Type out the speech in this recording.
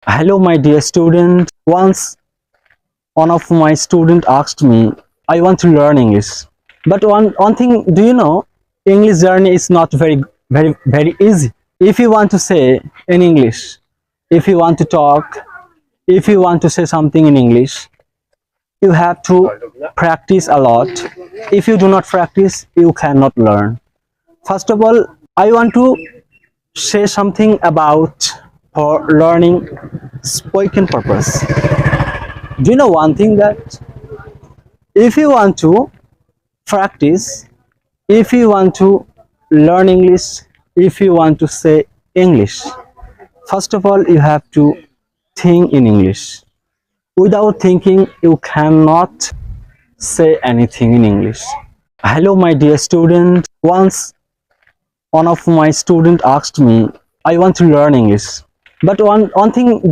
Hello, my dear student. Once one of my student asked me, I want to learn English. But one thing, do you know, English journey is not very easy. If you want to say in English, if you want to talk, if you want to say something in English, you have to practice a lot. If you do not practice, you cannot learn. First of all, I want to say something about for learning spoken purpose. Do you know one thing that if you want to practice, if you want to learn English, if you want to say English, first of all, you have to think in English. Without thinking, you cannot say anything in English. Hello, my dear student. Once one of my student asked me, I want to learn English. But one thing